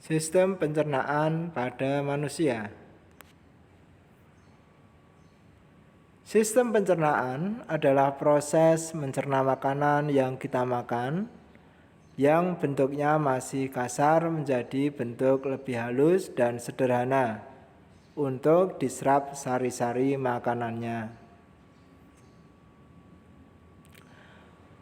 Sistem pencernaan pada manusia. Sistem pencernaan adalah proses mencerna makanan yang kita makan, yang bentuknya masih kasar menjadi bentuk lebih halus dan sederhana untuk diserap sari-sari makanannya.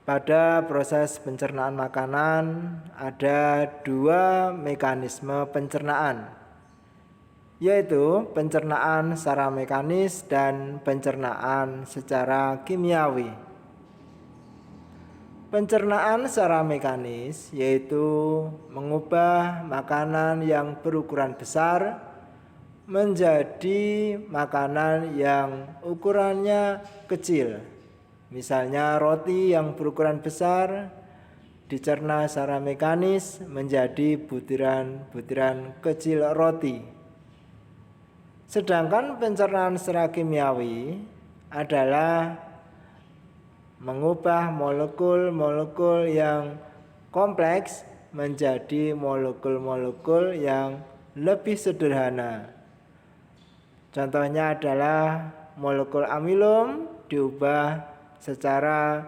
Pada proses pencernaan makanan ada dua mekanisme pencernaan, yaitu pencernaan secara mekanis dan pencernaan secara kimiawi. Pencernaan secara mekanis yaitu mengubah makanan yang berukuran besar menjadi makanan yang ukurannya kecil. Misalnya roti yang berukuran besar dicerna secara mekanis menjadi butiran-butiran kecil roti. Sedangkan pencernaan secara kimiawi adalah mengubah molekul-molekul yang kompleks menjadi molekul-molekul yang lebih sederhana. Contohnya adalah molekul amilum diubah secara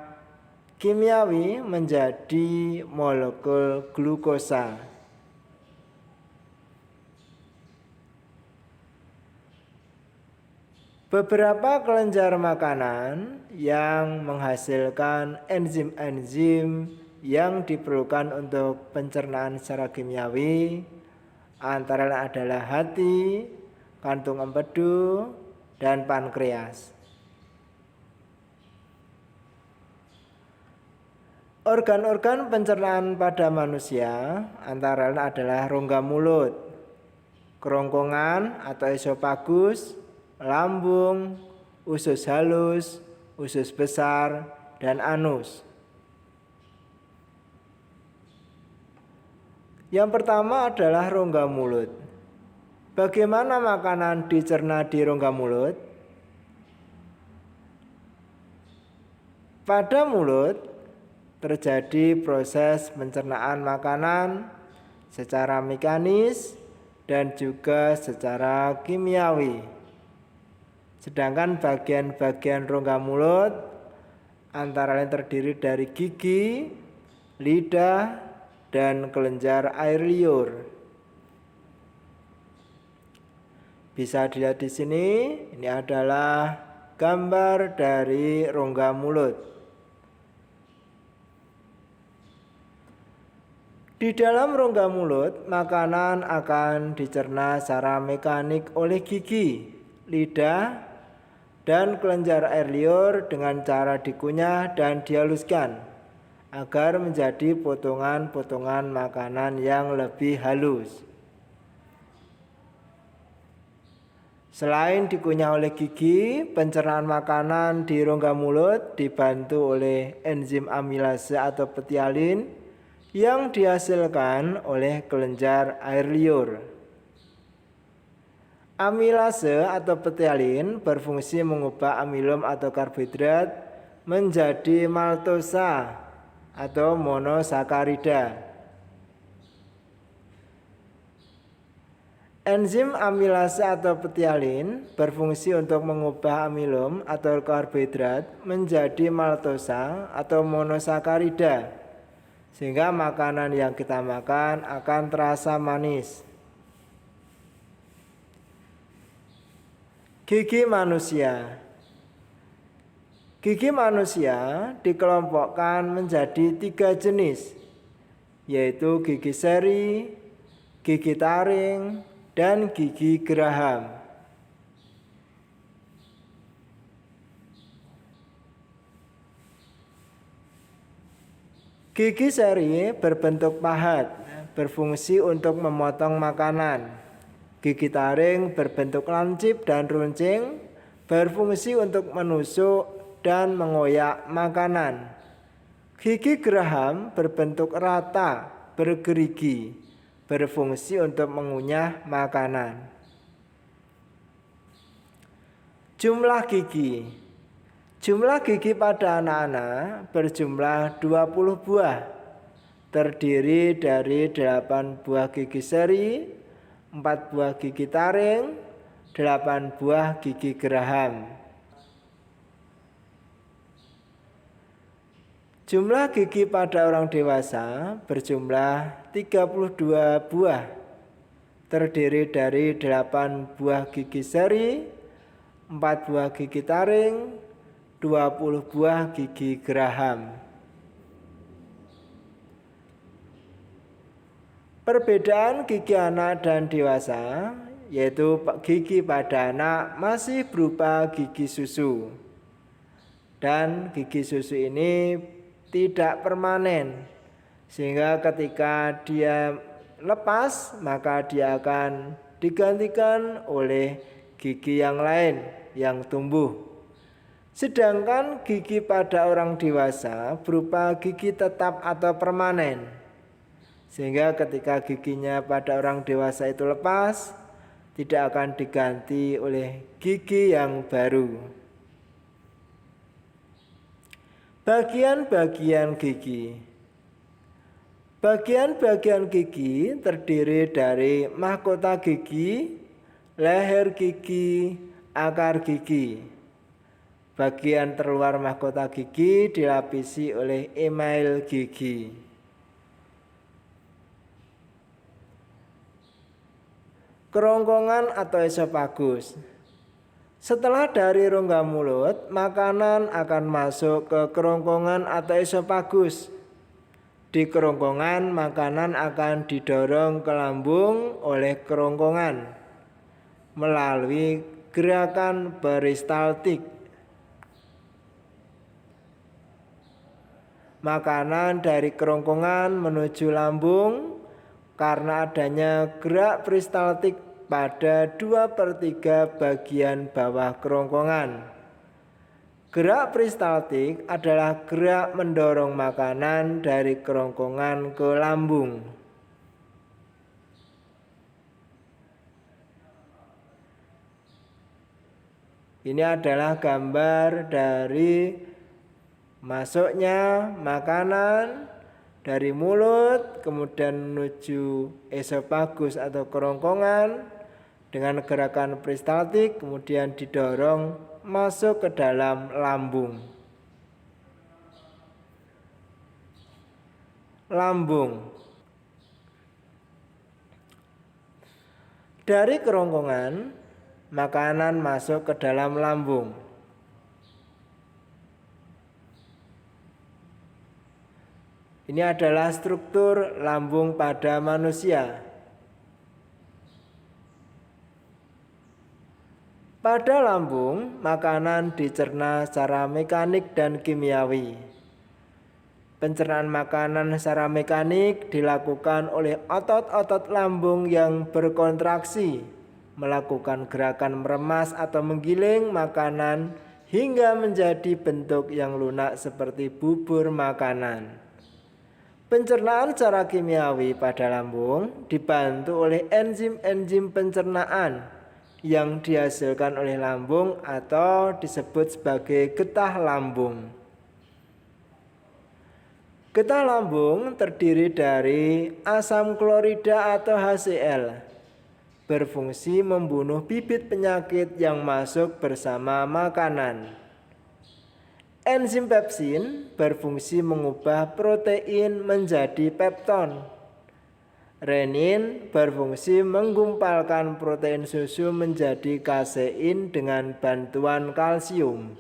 kimiawi menjadi molekul glukosa. Beberapa kelenjar makanan yang menghasilkan enzim-enzim yang diperlukan untuk pencernaan secara kimiawi antara lain adalah hati, kantung empedu, dan pankreas. Organ-organ pencernaan pada manusia antara lain adalah rongga mulut, kerongkongan atau esofagus, lambung, usus halus, usus besar, dan anus. Yang pertama adalah rongga mulut. Bagaimana makanan dicerna di rongga mulut? Pada mulut terjadi proses pencernaan makanan secara mekanis dan juga secara kimiawi. Sedangkan bagian-bagian rongga mulut antara lain terdiri dari gigi, lidah, dan kelenjar air liur. Bisa dilihat di sini, ini adalah gambar dari rongga mulut. Di dalam rongga mulut, makanan akan dicerna secara mekanik oleh gigi, lidah, dan kelenjar air liur dengan cara dikunyah dan dihaluskan agar menjadi potongan-potongan makanan yang lebih halus. Selain dikunyah oleh gigi, pencernaan makanan di rongga mulut dibantu oleh enzim amilase atau petialin yang dihasilkan oleh kelenjar air liur. Amilase atau petialin berfungsi mengubah amilum atau karbohidrat menjadi maltosa atau monosakarida. Enzim amilase atau petialin berfungsi untuk mengubah amilum atau karbohidrat menjadi maltosa atau monosakarida, sehingga makanan yang kita makan akan terasa manis. Gigi manusia. Gigi manusia dikelompokkan menjadi 3 jenis, yaitu gigi seri, gigi taring, dan gigi geraham. Gigi seri berbentuk pahat, berfungsi untuk memotong makanan. Gigi taring berbentuk lancip dan runcing, berfungsi untuk menusuk dan mengoyak makanan. Gigi geraham berbentuk rata, bergerigi, berfungsi untuk mengunyah makanan. Jumlah gigi. Jumlah gigi pada anak-anak berjumlah 20 buah. terdiri dari 8 buah gigi seri, 4 buah gigi taring, 8 buah gigi geraham. Jumlah gigi pada orang dewasa berjumlah 32 buah, terdiri dari 8 buah gigi seri, 4 buah gigi taring, 20 buah gigi geraham. Perbedaan gigi anak dan dewasa, yaitu gigi pada anak masih berupa gigi susu. Dan gigi susu ini tidak permanen, sehingga ketika dia lepas maka dia akan digantikan oleh gigi yang lain yang tumbuh. Sedangkan gigi pada orang dewasa berupa gigi tetap atau permanen, sehingga ketika giginya pada orang dewasa itu lepas, tidak akan diganti oleh gigi yang baru. Bagian-bagian gigi. Bagian-bagian gigi terdiri dari mahkota gigi, leher gigi, akar gigi. Bagian terluar mahkota gigi dilapisi oleh email gigi. Kerongkongan atau esofagus. Setelah dari rongga mulut, makanan akan masuk ke kerongkongan atau esofagus. Di kerongkongan, makanan akan didorong ke lambung oleh kerongkongan melalui gerakan peristaltik. Makanan dari kerongkongan menuju lambung karena adanya gerak peristaltik pada 2/3 bagian bawah kerongkongan. Gerak peristaltik adalah gerak mendorong makanan dari kerongkongan ke lambung. Ini adalah gambar dari masuknya makanan dari mulut kemudian menuju esofagus atau kerongkongan dengan gerakan peristaltik, kemudian didorong masuk ke dalam lambung. Lambung. Dari kerongkongan, makanan masuk ke dalam lambung. Ini adalah struktur lambung pada manusia. Pada lambung, makanan dicerna secara mekanik dan kimiawi. Pencernaan makanan secara mekanik dilakukan oleh otot-otot lambung yang berkontraksi, melakukan gerakan meremas atau menggiling makanan hingga menjadi bentuk yang lunak seperti bubur makanan. Pencernaan secara kimiawi pada lambung dibantu oleh enzim-enzim pencernaan yang dihasilkan oleh lambung atau disebut sebagai getah lambung. Getah lambung terdiri dari asam klorida atau HCl, berfungsi membunuh bibit penyakit yang masuk bersama makanan. Enzim pepsin berfungsi mengubah protein menjadi pepton. Renin berfungsi menggumpalkan protein susu menjadi kasein dengan bantuan kalsium.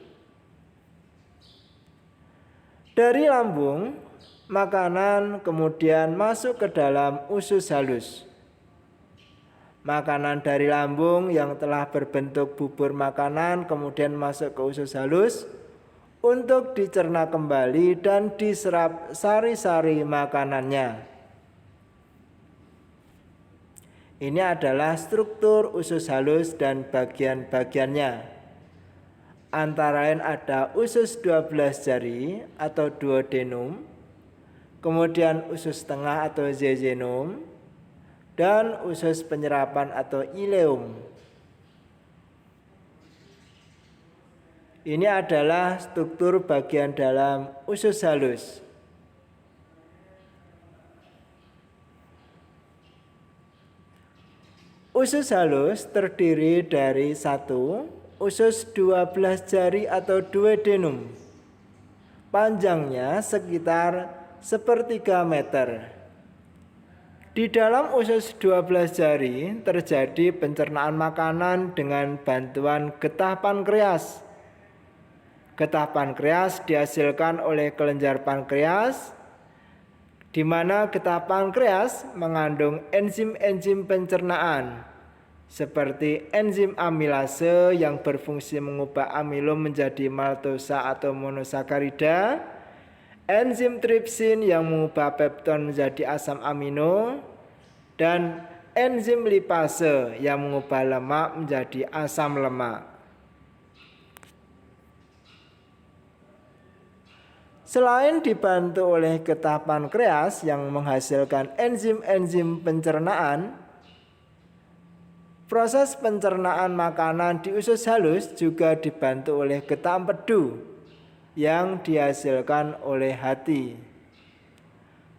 Dari lambung, makanan kemudian masuk ke dalam usus halus. Makanan dari lambung yang telah berbentuk bubur makanan kemudian masuk ke usus halus untuk dicerna kembali dan diserap sari-sari makanannya. Ini adalah struktur usus halus dan bagian-bagiannya. Antara lain ada usus 12 jari atau duodenum, kemudian usus tengah atau jejunum, dan usus penyerapan atau ileum. Ini adalah struktur bagian dalam usus halus. Usus halus terdiri dari 1. Usus 12 jari atau duodenum. Panjangnya sekitar 1/3 meter. Di dalam usus 12 jari terjadi pencernaan makanan dengan bantuan getah pankreas. Getah pankreas dihasilkan oleh kelenjar pankreas, di mana getah pankreas mengandung enzim-enzim pencernaan seperti enzim amilase yang berfungsi mengubah amilum menjadi maltosa atau monosakarida, enzim tripsin yang mengubah pepton menjadi asam amino, dan enzim lipase yang mengubah lemak menjadi asam lemak. Selain dibantu oleh getah pankreas yang menghasilkan enzim-enzim pencernaan, proses pencernaan makanan di usus halus juga dibantu oleh getah empedu yang dihasilkan oleh hati.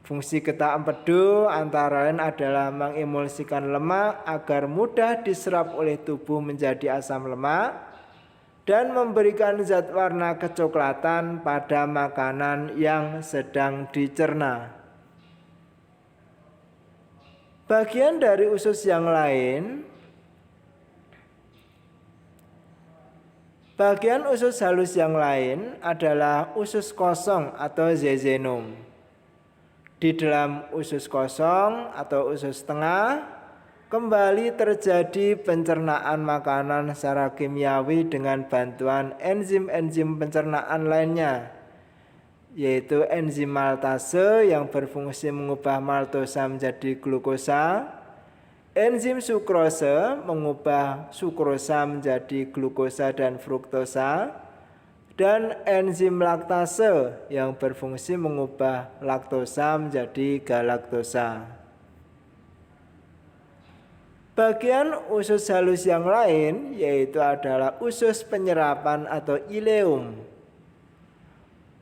Fungsi getah empedu antara lain adalah mengemulsikan lemak agar mudah diserap oleh tubuh menjadi asam lemak dan memberikan zat warna kecoklatan pada makanan yang sedang dicerna. Bagian dari usus yang lain, bagian usus halus yang lain adalah usus kosong atau zezenum. Di dalam usus kosong atau usus tengah, kembali terjadi pencernaan makanan secara kimiawi dengan bantuan enzim-enzim pencernaan lainnya, yaitu enzim maltase yang berfungsi mengubah maltosa menjadi glukosa, enzim sukrose mengubah sukrosa menjadi glukosa dan fruktosa, dan enzim laktase yang berfungsi mengubah laktosa menjadi galaktosa. Bagian usus halus yang lain yaitu adalah usus penyerapan atau ileum.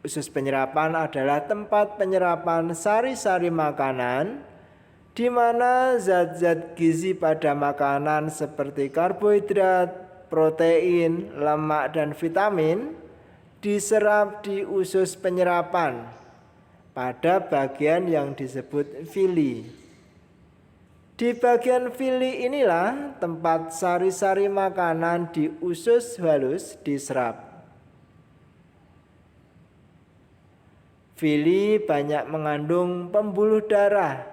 Usus penyerapan adalah tempat penyerapan sari-sari makanan, di mana zat-zat gizi pada makanan seperti karbohidrat, protein, lemak, dan vitamin diserap di usus penyerapan pada bagian yang disebut villi. Di bagian villi inilah tempat sari-sari makanan di usus halus diserap. Villi banyak mengandung pembuluh darah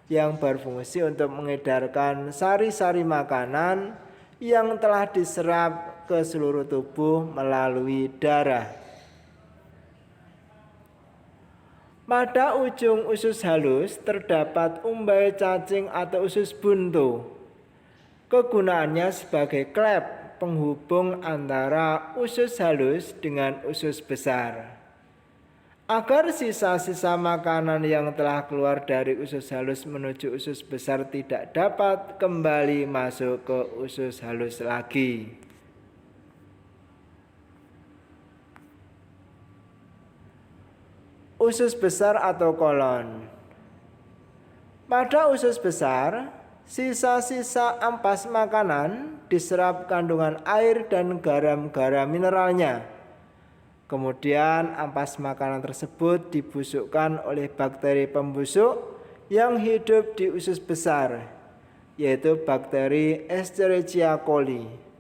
yang berfungsi untuk mengedarkan sari-sari makanan yang telah diserap ke seluruh tubuh melalui darah. Pada ujung usus halus terdapat umbai cacing atau usus buntu. Kegunaannya sebagai klep penghubung antara usus halus dengan usus besar. Agar sisa-sisa makanan yang telah keluar dari usus halus menuju usus besar tidak dapat kembali masuk ke usus halus lagi. Usus besar atau kolon. Pada usus besar, sisa-sisa ampas makanan diserap kandungan air dan garam-garam mineralnya. Kemudian ampas makanan tersebut dibusukkan oleh bakteri pembusuk yang hidup di usus besar, yaitu bakteri Escherichia coli.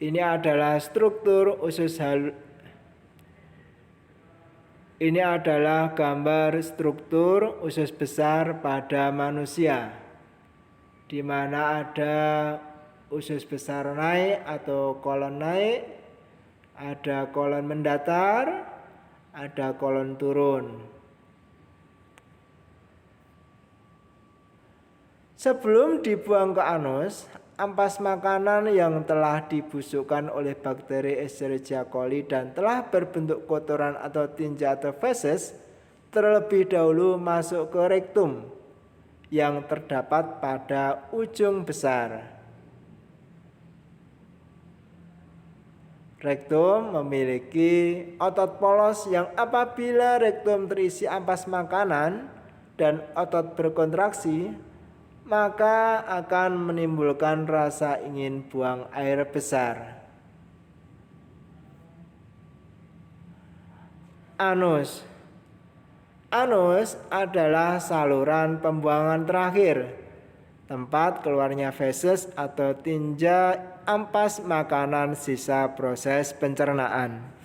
Ini adalah struktur usus halus. Ini adalah gambar struktur usus besar pada manusia, di mana ada usus besar naik atau kolon naik, ada kolon mendatar, ada kolon turun. Sebelum dibuang ke anus, ampas makanan yang telah dibusukkan oleh bakteri Escherichia coli dan telah berbentuk kotoran atau tinja atau feses terlebih dahulu masuk ke rektum yang terdapat pada ujung besar. Rektum memiliki otot polos yang apabila rektum terisi ampas makanan dan otot berkontraksi, maka akan menimbulkan rasa ingin buang air besar. Anus. Anus adalah saluran pembuangan terakhir, tempat keluarnya feses atau tinja ampas makanan sisa proses pencernaan.